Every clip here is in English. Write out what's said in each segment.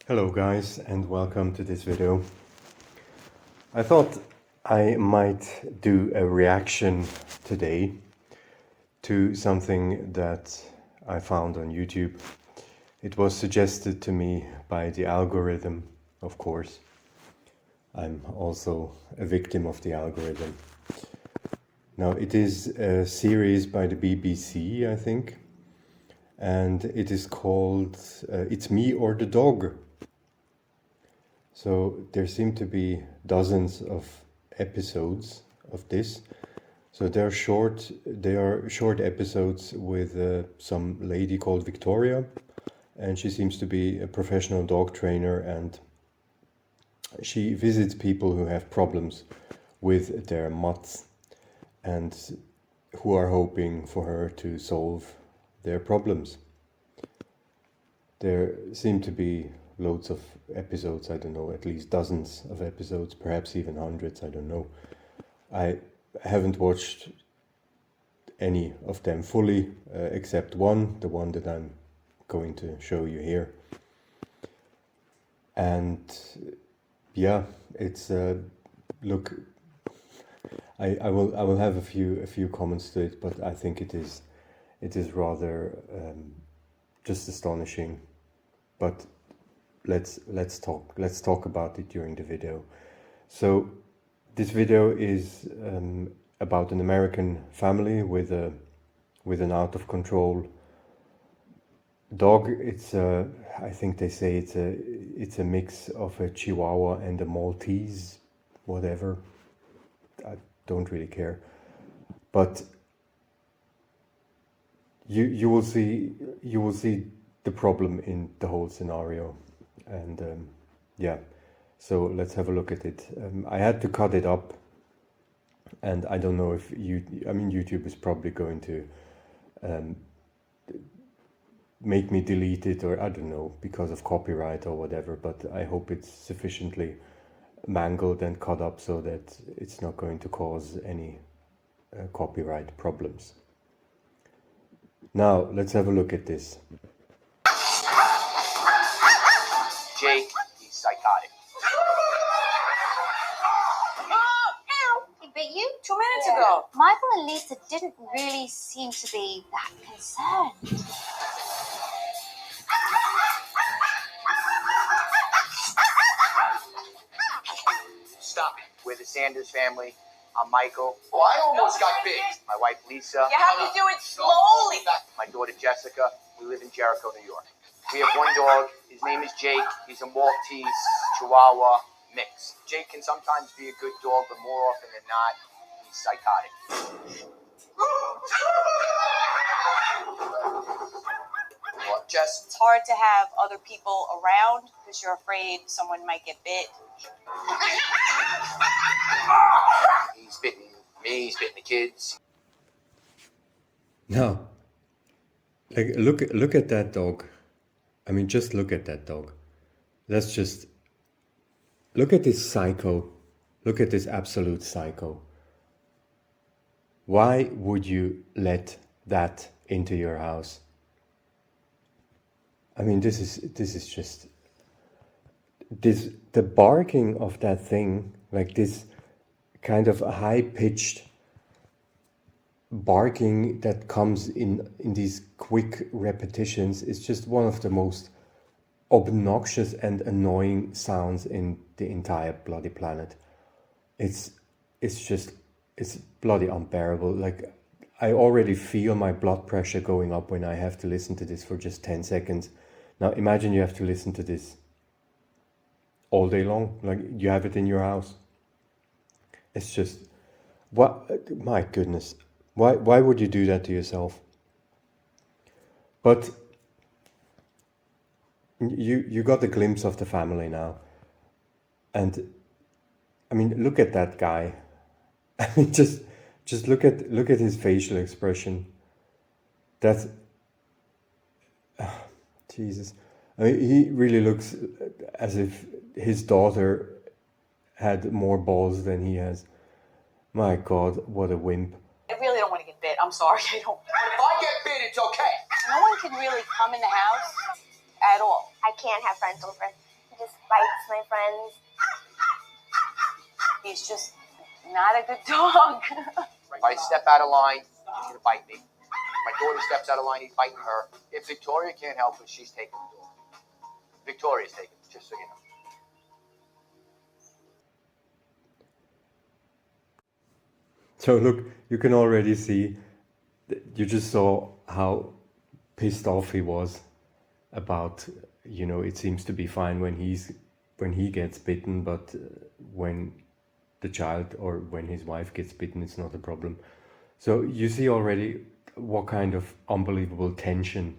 Hello guys and welcome to this video. I thought I might do a reaction today to something that I found on YouTube. It was suggested to me by the algorithm, of course. I'm also a victim of the algorithm. Now it is a series by the BBC, I think, and it is called It's Me or the Dog. So there seem to be dozens of episodes of this. So they are short episodes with some lady called Victoria, and she seems to be a professional dog trainer, and she visits people who have problems with their mutts and who are hoping for her to solve their problems. There seem to be loads of episodes, I don't know, at least dozens of episodes, perhaps even hundreds, I don't know. I haven't watched any of them fully, except one, the one that I'm going to show you here. And yeah, it's look, I will have a few comments to it, but I think it is rather just astonishing. But let's talk about it during the video. So this video is about an American family with an out of control dog. It's I think they say it's a mix of a Chihuahua and a Maltese, whatever. I don't really care, but you will see the problem in the whole scenario. And yeah, so let's have a look at it. I had to cut it up, and I don't know if YouTube is probably going to make me delete it, or I don't know, because of copyright or whatever, but I hope it's sufficiently mangled and cut up so that it's not going to cause any copyright problems. Now, let's have a look at this. Jake, he's psychotic. Ow! He bit you 2 minutes ago. Michael and Lisa didn't really seem to be that concerned. Stop it. We're the Sanders family. I'm Michael. Oh, I almost got bit. My wife Lisa. You have to do it slowly. My daughter Jessica. We live in Jericho, New York. We have one dog. His name is Jake. He's a Maltese Chihuahua mix. Jake can sometimes be a good dog, but more often than not, he's psychotic. What, Jess? It's hard to have other people around because you're afraid someone might get bit. He's bitten me. He's bitten the kids. Now, like, look at that dog. I mean, just look at that dog. Let's just look at this psycho. Look at this absolute psycho. Why would you let that into your house? I mean, this is just the barking of that thing, like this kind of high-pitched barking that comes in these quick repetitions is just one of the most obnoxious and annoying sounds in the entire bloody planet. It's bloody unbearable. Like, I already feel my blood pressure going up when I have to listen to this for just 10 seconds. Now imagine you have to listen to this all day long, like you have it in your house. It's just, what, my goodness. Why would you do that to yourself? But you got a glimpse of the family now. And I mean, look at that guy. I mean, just look at his facial expression. That's Jesus. I mean, he really looks as if his daughter had more balls than he has. My God, what a wimp. I really don't want to get bit. I'm sorry. I don't. If I get bit, it's okay. No one can really come in the house at all. I can't have friends over. just bites my friends. He's just not a good dog. If I step out of line, he's gonna bite me. If my daughter steps out of line, he's biting her. If Victoria can't help it, she's taking the dog. Victoria's taking it, just so you know. So look, you can already see, you just saw how pissed off he was about, you know, it seems to be fine when he gets bitten, but when the child or when his wife gets bitten, it's not a problem. So you see already what kind of unbelievable tension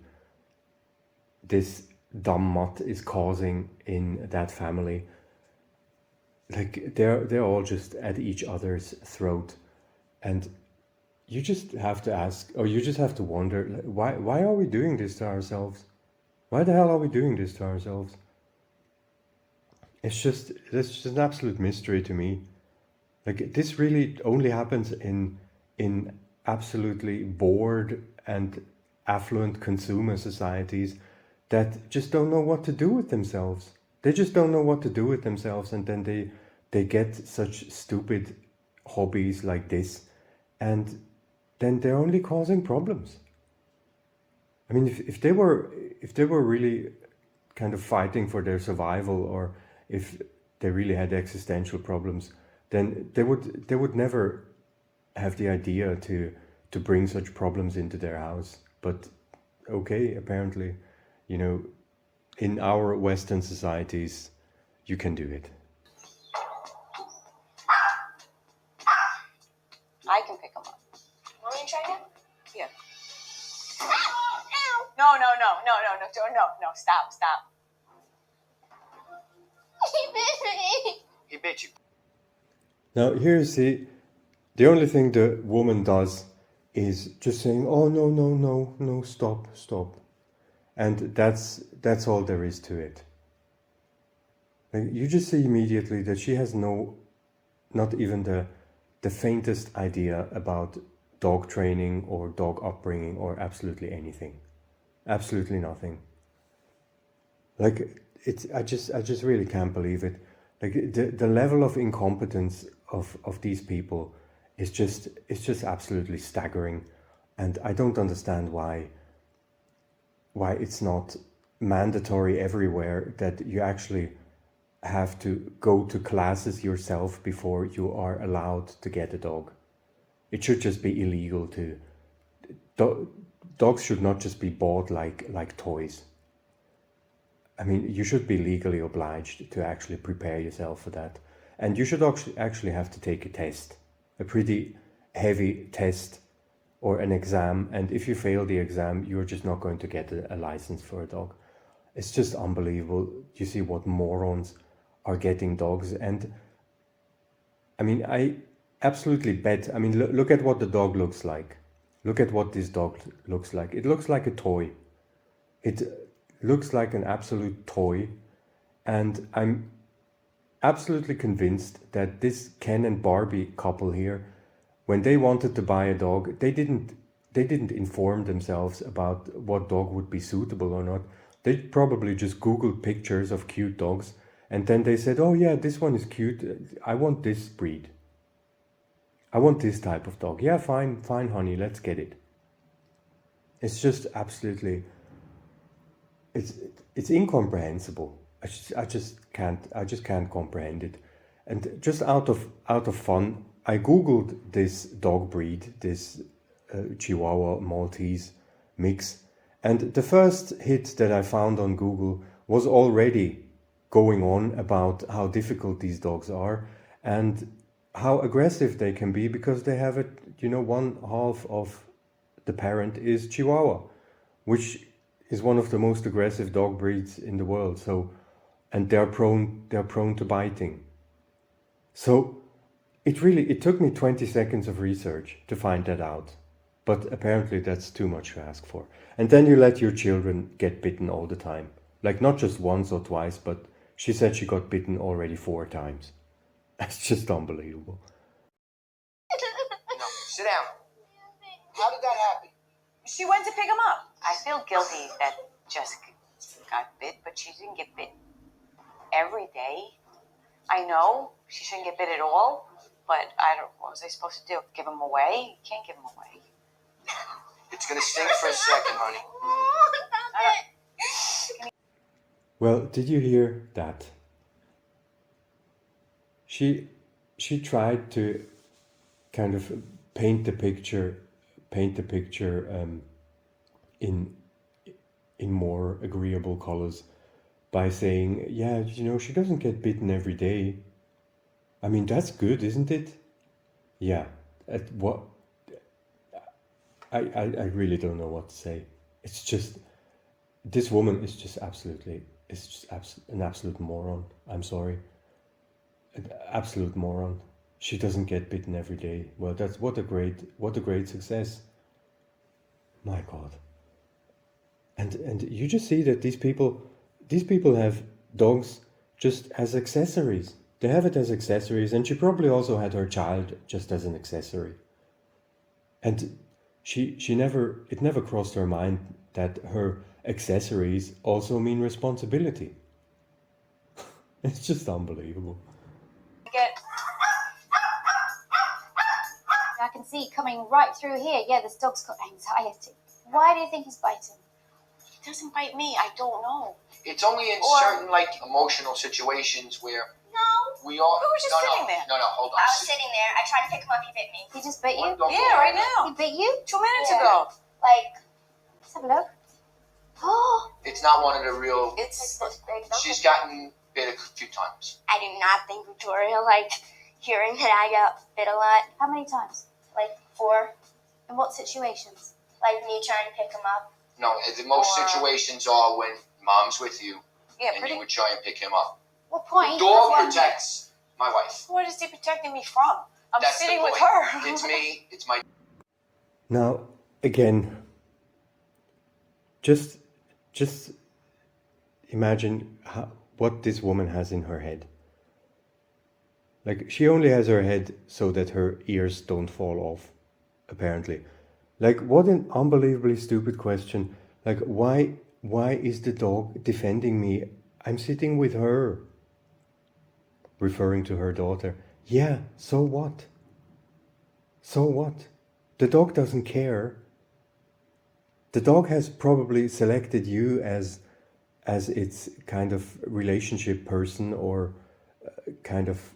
this dumb mutt is causing in that family. Like they're all just at each other's throat, and you just have to ask, or you just have to wonder, why are we doing this to ourselves? Why the hell are we doing this to ourselves? It's just an absolute mystery to me. Like this really only happens in absolutely bored and affluent consumer societies that just don't know what to do with themselves. They just don't know what to do with themselves, and then they get such stupid hobbies like this, and then they're only causing problems. I mean, if they were really kind of fighting for their survival, or if they really had existential problems, then they would never have the idea to bring such problems into their house. But okay, apparently, you know, in our Western societies, you can do it. I can pick him up. Want me to try now? Yeah. No, stop. He bit you. Now here you see, the only thing the woman does is just saying, "Oh no, stop," and that's all there is to it. Like, you just see immediately that she has not even the faintest idea about dog training or dog upbringing or absolutely anything, absolutely nothing. Like I just really can't believe it. Like the level of incompetence of these people is just absolutely staggering, and I don't understand why it's not mandatory everywhere that you actually have to go to classes yourself before you are allowed to get a dog. It should just be illegal to. Dogs should not just be bought like toys. I mean, you should be legally obliged to actually prepare yourself for that. And you should actually have to take a test, a pretty heavy test or an exam. And if you fail the exam, you're just not going to get a license for a dog. It's just unbelievable. You see what morons are getting dogs. And I mean, I absolutely bet. I mean, look at what the dog looks like. Look at what this dog looks like. It looks like a toy. It looks like an absolute toy. And I'm absolutely convinced that this Ken and Barbie couple here, when they wanted to buy a dog, they didn't inform themselves about what dog would be suitable or not. They probably just Googled pictures of cute dogs, and then they said, "Oh yeah, this one is cute. I want this breed. I want this type of dog. Yeah, fine, honey, let's get it." It's just absolutely, it's incomprehensible. I just can't comprehend it. And just out of fun, I googled this dog breed, this Chihuahua Maltese mix, and the first hit that I found on Google was already going on about how difficult these dogs are and how aggressive they can be, because they have it, you know, one half of the parent is Chihuahua, which is one of the most aggressive dog breeds in the world. So, and they're prone to biting. So it took me 20 seconds of research to find that out. But apparently that's too much to ask for. And then you let your children get bitten all the time. Like not just once or twice, but she said she got bitten already 4 times. That's just unbelievable. No, sit down. How did that happen? She went to pick him up. I feel guilty that Jessica got bit, but she didn't get bit. every day. I know she shouldn't get bit at all, but what was I supposed to do? Give him away? You can't give him away. It's gonna sting for a second, honey. Well, did you hear that? She tried to kind of paint the picture in more agreeable colors by saying, yeah, she doesn't get bitten every day. I mean, that's good, isn't it? Yeah. I really don't know what to say. It's just, this woman is just an absolute moron. I'm sorry. An absolute moron. She doesn't get bitten every day. Well, that's what a great success. My God. And you just see that these people have dogs just as accessories. They have it as accessories, and she probably also had her child just as an accessory. And it never crossed her mind that her accessories also mean responsibility. It's just unbelievable. I can see coming right through here. Yeah, this dog's got anxiety. Why do you think he's biting? He doesn't bite me. I don't know. It's only in certain emotional situations where No. we all. We were just sitting there. No, hold on. I was sitting there. I tried to pick him up. He bit me. He just bit you? Yeah, right now. He bit you? 2 minutes Yeah. ago. Like, Let's have a look. Oh, It's not one of the real. It's this big. She's gotten bit a few times. I do not think Victoria liked hearing that I got bit a lot. how many times? Like 4. In what situations? Like me trying to pick him up. No, the most Or- situations are when mom's with you yeah, and pretty. you would try and pick him up. What point? Dog That's one. protects my wife. What is he protecting me from? I'm That's the sitting with point. her. It's me. It's my. Now, again, just imagine what this woman has in her head. Like, she only has her head so that her ears don't fall off, apparently. Like, what an unbelievably stupid question. Like, why is the dog defending me? I'm sitting with her. Referring to her daughter. Yeah, so what? So what? The dog doesn't care. The dog has probably selected you as its kind of relationship person, or kind of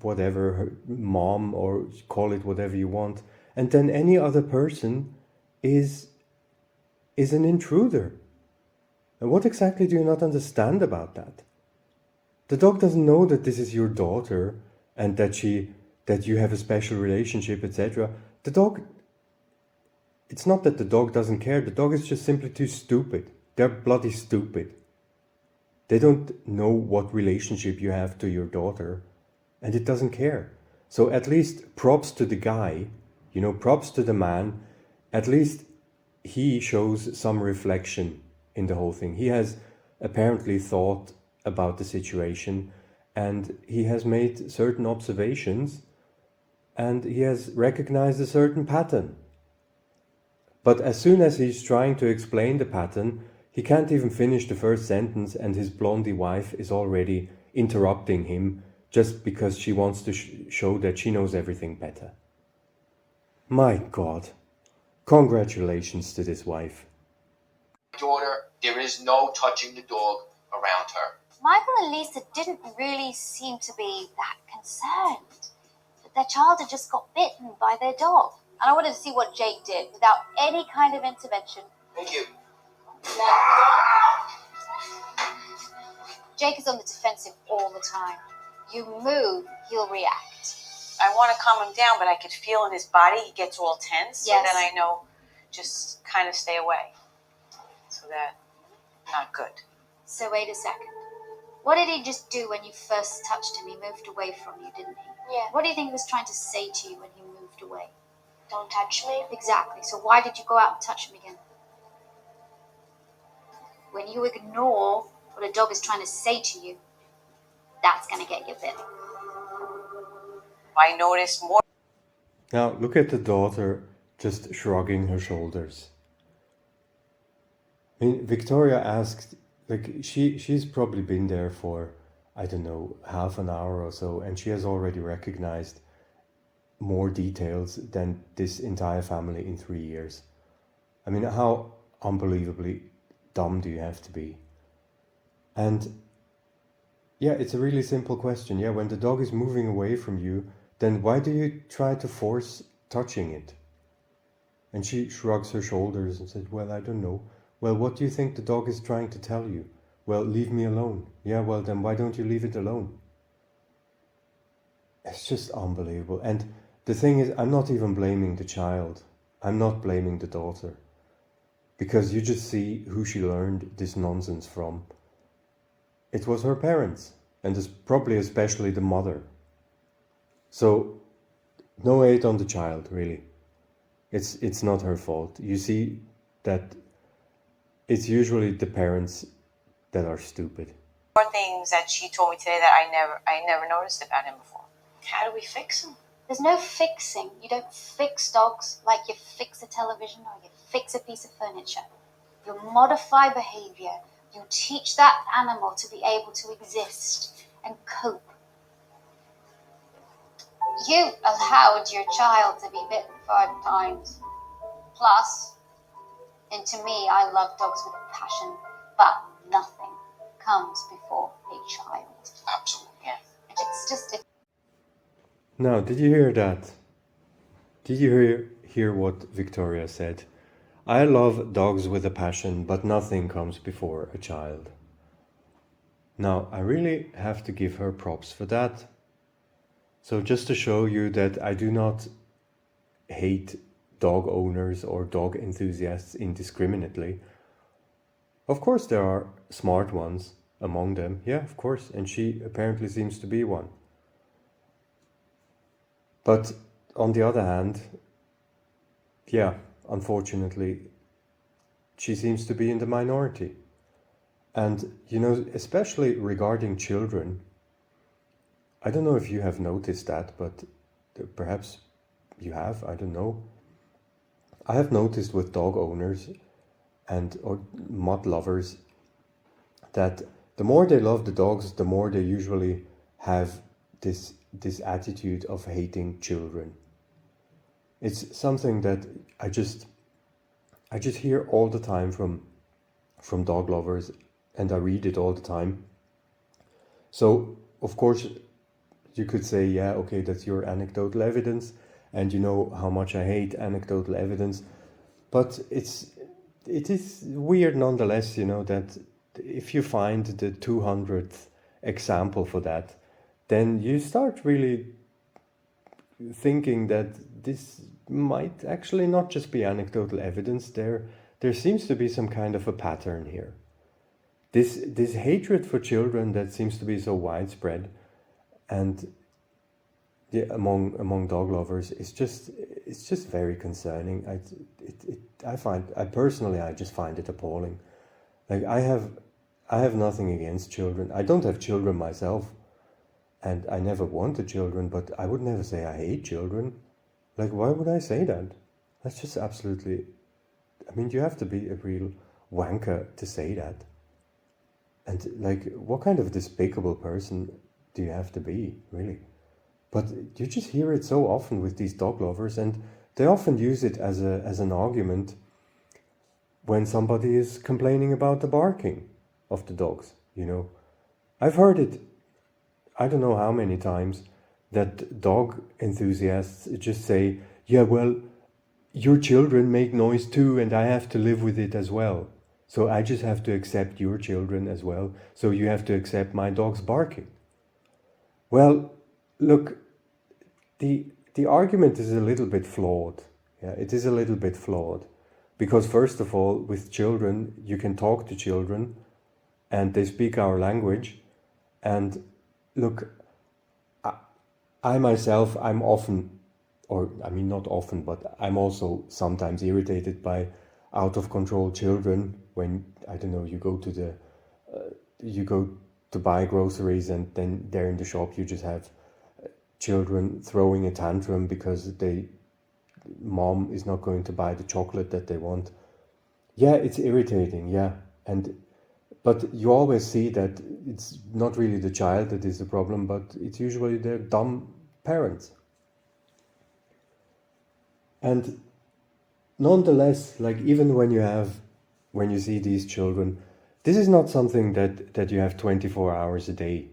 whatever, her mom, or call it whatever you want. And then any other person is an intruder. And what exactly do you not understand about that? The dog doesn't know that this is your daughter and that you have a special relationship, etc. The dog, it's not that the dog doesn't care, the dog is just simply too stupid. They're bloody stupid. They don't know what relationship you have to your daughter, and it doesn't care. So at least props to the guy, props to the man. At least he shows some reflection in the whole thing. He has apparently thought about the situation, and he has made certain observations, and he has recognized a certain pattern. But as soon as he's trying to explain the pattern, he can't even finish the first sentence, and his blondie wife is already interrupting him just because she wants to show that she knows everything better. My God. Congratulations to this wife. Daughter, there is no touching the dog around her. Michael and Lisa didn't really seem to be that concerned. But their child had just got bitten by their dog. And I wanted to see what Jake did without any kind of intervention. Thank you. Jake is on the defensive all the time. You move, he'll react. I want to calm him down, but I could feel in his body he gets all tense. Yes. So then I know just kind of stay away. So that, not good. So wait a second. What did he just do when you first touched him? He moved away from you, didn't he? Yeah. What do you think he was trying to say to you when he moved away? Don't touch me. Exactly. So why did you go out and touch him again? When you ignore what a dog is trying to say to you, that's going to get you bit. I noticed more. Now look at the daughter just shrugging her shoulders. I mean, Victoria asked, like, she's probably been there for, I don't know, half an hour or so, and she has already recognized more details than this entire family in 3 years. I mean, how unbelievably dumb do you have to be? And yeah, it's a really simple question. Yeah, when the dog is moving away from you, then why do you try to force touching it? And she shrugs her shoulders and says, well, I don't know. Well, what do you think the dog is trying to tell you? Well, leave me alone. Yeah, well, then why don't you leave it alone? It's just unbelievable. And the thing is, I'm not even blaming the child. I'm not blaming the daughter. Because you just see who she learned this nonsense from. It was her parents, and probably especially the mother. So, no hate on the child, really. It's not her fault. You see that it's usually the parents that are stupid. More things that she told me today that I never noticed about him before. How do we fix him? There's no fixing. You don't fix dogs like you fix a television or you fix a piece of furniture. You modify behavior. You teach that animal to be able to exist and cope. You allowed your child to be bitten 5 times. Plus, and to me, I love dogs with a passion, but nothing comes before a child. Absolutely. Yeah. It's just... Now, did you hear that? Did you hear what Victoria said? I love dogs with a passion, but nothing comes before a child. Now, I really have to give her props for that. So just to show you that I do not hate dog owners or dog enthusiasts indiscriminately. Of course there are smart ones among them. Yeah, of course. And she apparently seems to be one. But on the other hand, yeah, unfortunately, she seems to be in the minority. And, you know, especially regarding children, I don't know if you have noticed that, but perhaps you have, I don't know. I have noticed with dog owners or mutt lovers that the more they love the dogs, the more they usually have this attitude of hating children. It's something that I just hear all the time from dog lovers, and I read it all the time. So, of course, you could say, yeah, okay, that's your anecdotal evidence, and you know how much I hate anecdotal evidence, but it is weird nonetheless, you know, that if you find the 200th example for that, then you start really thinking that this might actually not just be anecdotal evidence. There seems to be some kind of a pattern here. This hatred for children that seems to be so widespread, and among dog lovers, it's just very concerning. I personally just find it appalling. Like I have nothing against children. I don't have children myself, and I never wanted children, but I would never say I hate children. Like, why would I say that? That's just absolutely... I mean, you have to be a real wanker to say that. And, like, what kind of despicable person do you have to be, really? But you just hear it so often with these dog lovers, and they often use it as an argument when somebody is complaining about the barking of the dogs, you know. I've heard it, I don't know how many times, that dog enthusiasts just say, yeah, well, your children make noise too, and I have to live with it as well. So I just have to accept your children as well. So you have to accept my dog's barking. Well, look, the argument is a little bit flawed. Yeah, it is a little bit flawed. Because first of all, with children, you can talk to children and they speak our language. And look, I myself, I'm often, or I mean not often, but I'm also sometimes irritated by out of control children when, I don't know, you go to buy groceries and then there in the shop you just have children throwing a tantrum because mom is not going to buy the chocolate that they want. Yeah, it's irritating, yeah. But you always see that it's not really the child that is the problem, but it's usually their dumb parents. And nonetheless, like even when you see these children, this is not something that you have 24 hours a day.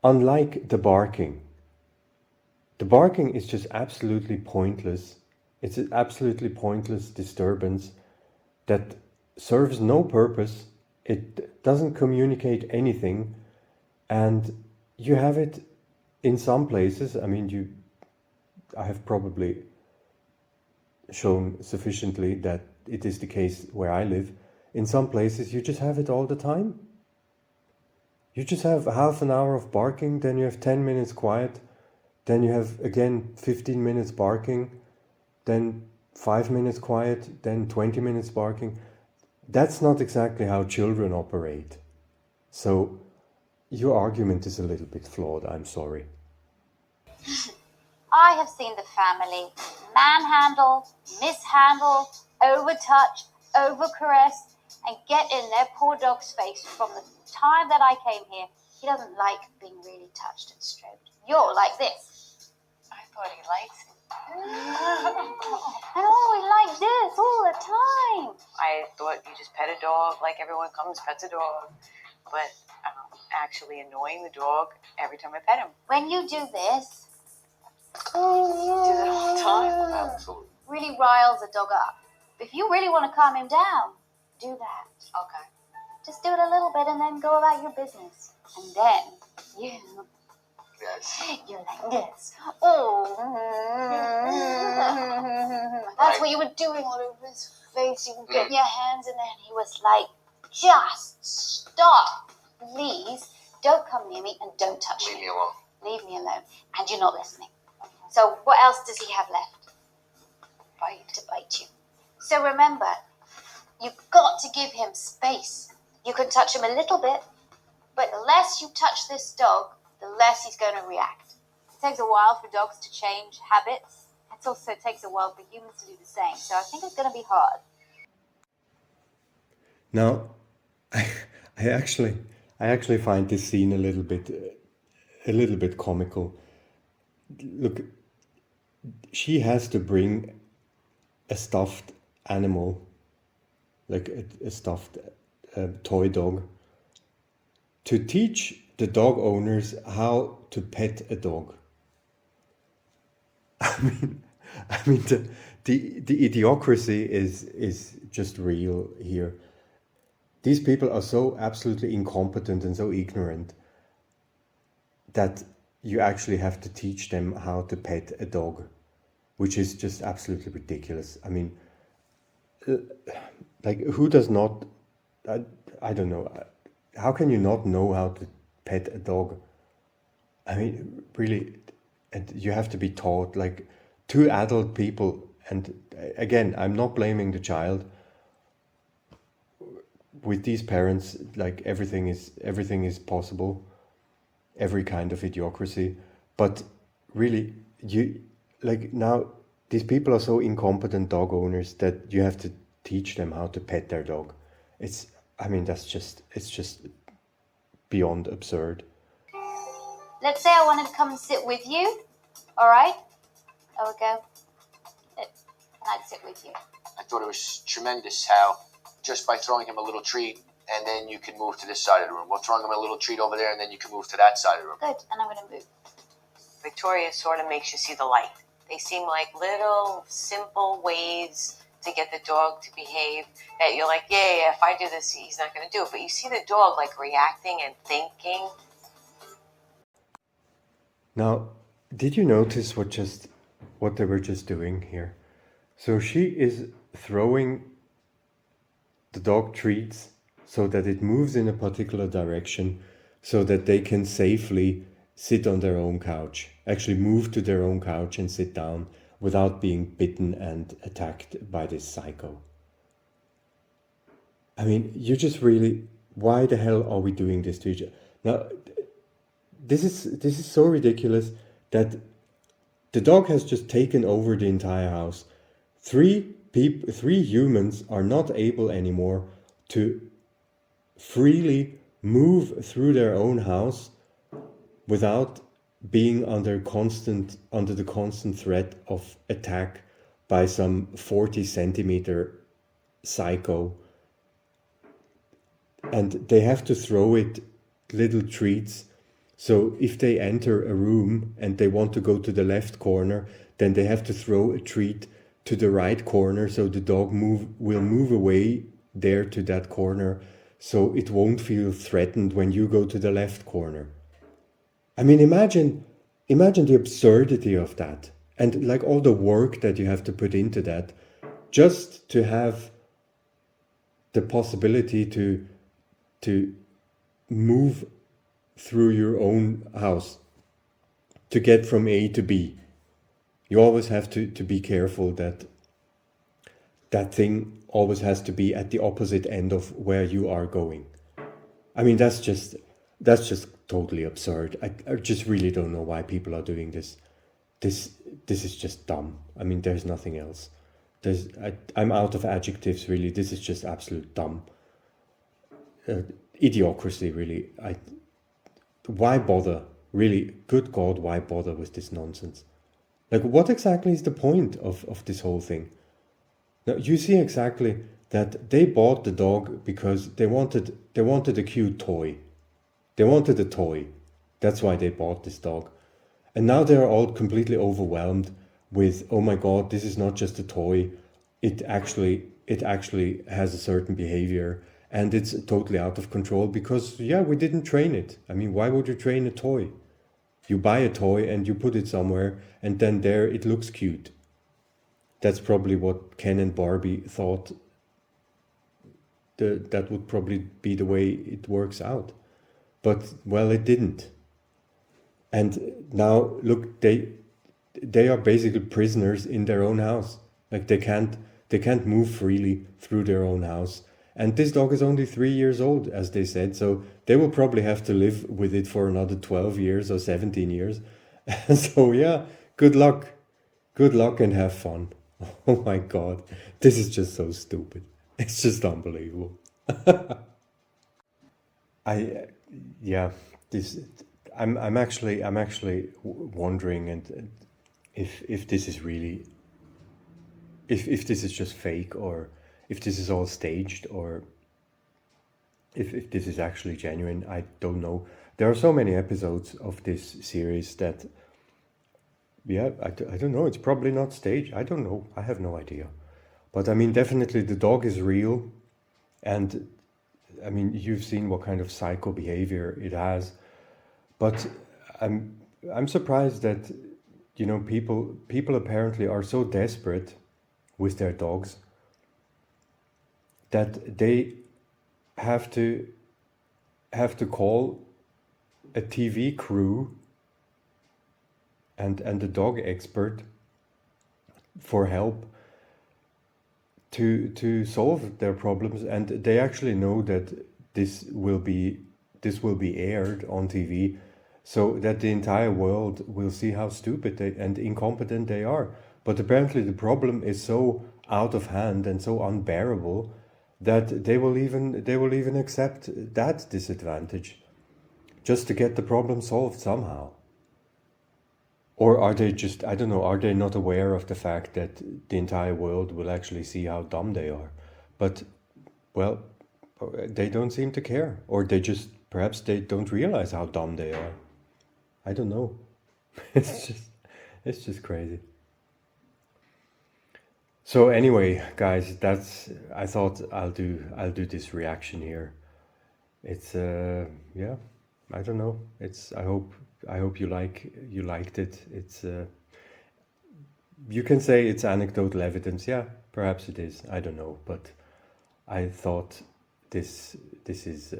Unlike the barking is just absolutely pointless. It's an absolutely pointless disturbance that serves no purpose. It doesn't communicate anything, and you have it in some places. I mean, I have probably shown sufficiently that it is the case where I live. In some places, you just have it all the time. You just have half an hour of barking, then you have 10 minutes quiet, then you have again 15 minutes barking, then 5 minutes quiet, then 20 minutes barking. That's not exactly how children operate. So your argument is a little bit flawed, I'm sorry. I have seen the family manhandle, mishandle, overtouch, overcaress, and get in their poor dog's face from the time that I came here. He doesn't like being really touched and stroked. You're like this. I thought he liked it. And always like this all the time. I thought you just pet a dog like everyone comes, pets a dog. But I'm actually annoying the dog every time I pet him. When you do this, Do that all the time. Absolutely. really riles a dog up. If you really want to calm him down, do that. Okay. Just do it a little bit and then go about your business. And then Yes. you're like this. Oh, that's what you were doing all over his face. You were getting your hands in there, and he was like, "Just stop, please. Don't come near me and don't touch Leave me. me alone. Leave me alone." And you're not listening. So what else does he have left? Bite. To bite you. So remember, you've got to give him space. You can touch him a little bit, but the less you touch this dog, the less he's going to react. It takes a while for dogs to change habits. It also takes a while for humans to do the same. So I think it's going to be hard. Now, I actually find this scene a little bit comical. Look, she has to bring a stuffed animal, like a stuffed toy dog, to teach the dog owners how to pet a dog. I mean, the idiocracy is just real here. These people are so absolutely incompetent and so ignorant that you actually have to teach them how to pet a dog, which is just absolutely ridiculous. I mean, like, who does not, I don't know, how can you not know how to pet a dog? I mean, really, and you have to be taught, like, two adult people, and again, I'm not blaming the child. With these parents, like, everything is possible, every kind of idiocracy, but really, now these people are so incompetent dog owners that you have to teach them how to pet their dog. It's just beyond absurd. Let's say I wanted to come and sit with you. All right? I would go. And I'd sit with you. I thought it was tremendous how just by throwing him a little treat, and then you can move to this side of the room. We're throwing him a little treat over there, and then you can move to that side of the room. Good. And I'm going to move. Victoria sort of makes you see the light. They seem like little simple ways to get the dog to behave that you're like, yeah, if I do this, he's not going to do it. But you see the dog like reacting and thinking. Now, did you notice what they were just doing here? So she is throwing the dog treats so that it moves in a particular direction so that they can safely sit on their own couch, actually move to their own couch and sit down without being bitten and attacked by this psycho. I mean, you just really, why the hell are we doing this to each other? Now, this is so ridiculous that the dog has just taken over the entire house. Three humans are not able anymore to freely move through their own house without being under the constant threat of attack by some 40 centimeter psycho, and they have to throw it little treats. So if they enter a room and they want to go to the left corner, then they have to throw a treat to the right corner, so the dog will move away there to that corner, so it won't feel threatened when you go to the left corner. I mean, imagine the absurdity of that, and like all the work that you have to put into that, just to have the possibility to move through your own house, to get from A to B. You always have to be careful that that thing always has to be at the opposite end of where you are going. I mean, that's just totally absurd. I just really don't know why people are doing this. This is just dumb. I mean, there's nothing else. I'm out of adjectives, really. This is just absolute dumb. Idiocracy, really. Why bother? Really, good God, why bother with this nonsense? Like, what exactly is the point of this whole thing? Now, you see exactly that they bought the dog because they wanted a cute toy. They wanted a toy. That's why they bought this dog. And now they're all completely overwhelmed with, oh my God, this is not just a toy. It actually has a certain behavior, and it's totally out of control because, yeah, we didn't train it. I mean, why would you train a toy? You buy a toy and you put it somewhere, and then there it looks cute. That's probably what Ken and Barbie thought. That would probably be the way it works out. But, well, it didn't. And now, look, they are basically prisoners in their own house. Like, they can't move freely through their own house. And this dog is only 3 years old, as they said, so they will probably have to live with it for another 12 years or 17 years. So yeah, good luck. Good luck and have fun. Oh my God, this is just so stupid. It's just unbelievable. I'm actually wondering and if this is really, if this is just fake, or if this is all staged, or if this is actually genuine. I don't know. There are so many episodes of this series that, yeah, I don't know. It's probably not staged. I don't know. I have no idea. But I mean, definitely the dog is real. And I mean, you've seen what kind of psycho behavior it has. But I'm surprised that, you know, people apparently are so desperate with their dogs that they have to call a TV crew and a dog expert for help to solve their problems, and they actually know that this will be aired on TV, so that the entire world will see how stupid and incompetent they are. But apparently the problem is so out of hand and so unbearable that they will even accept that disadvantage just to get the problem solved somehow. Or are they just, I don't know, are they not aware of the fact that the entire world will actually see how dumb they are? But, well, they don't seem to care. Or perhaps they don't realize how dumb they are. I don't know. It's just crazy. So anyway, guys, I thought I'll do this reaction here. It's yeah, I don't know. I hope you liked it. It's you can say it's anecdotal evidence. Yeah, perhaps it is. I don't know, but I thought this is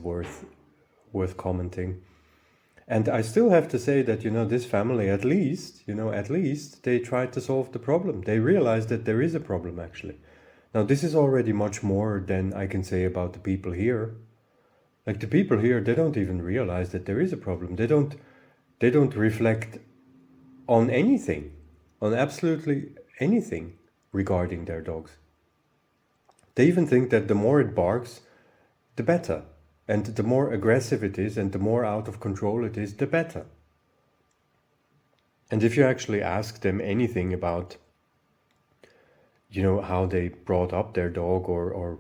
worth commenting. And I still have to say that, you know, this family, at least they tried to solve the problem. They realized that there is a problem, actually. Now, this is already much more than I can say about the people here. Like, the people here, they don't even realize that there is a problem. They don't reflect on anything, on absolutely anything regarding their dogs. They even think that the more it barks, the better. And the more aggressive it is and the more out of control it is, the better. And if you actually ask them anything about, how they brought up their dog, or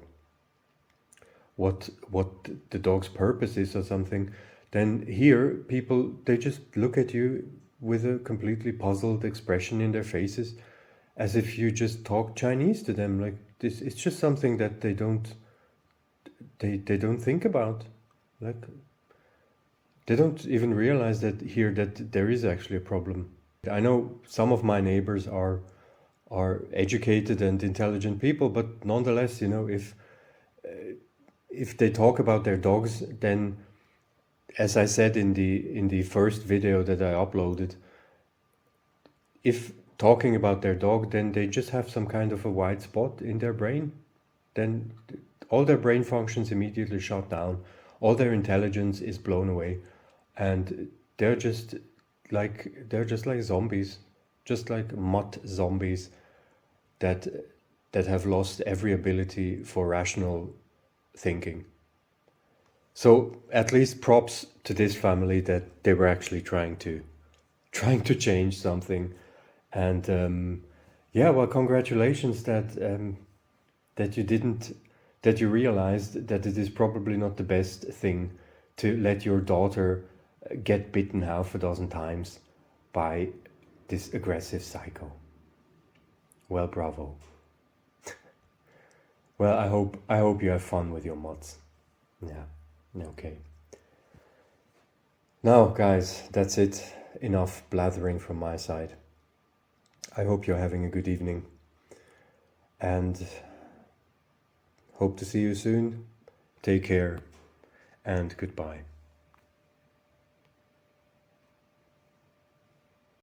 what the dog's purpose is or something, then here people, they just look at you with a completely puzzled expression in their faces, as if you just talk Chinese to them. Like this, it's just something that they don't think about. Like they don't even realize that there is actually a problem. I know some of my neighbors are educated and intelligent people, but nonetheless, if they talk about their dogs, then, as I said in the first video that I uploaded, if talking about their dog, then they just have some kind of a white spot in their brain. Then all their brain functions immediately shut down. All their intelligence is blown away, and they're just like zombies, just like mutt zombies that have lost every ability for rational thinking. So at least props to this family that they were actually trying to change something. And well, congratulations that you realized that it is probably not the best thing to let your daughter get bitten half a dozen times by this aggressive psycho. Well, bravo. Well, I hope you have fun with your mutts. Yeah, okay. Now, guys, that's it. Enough blathering from my side. I hope you're having a good evening, and hope to see you soon. Take care, and goodbye.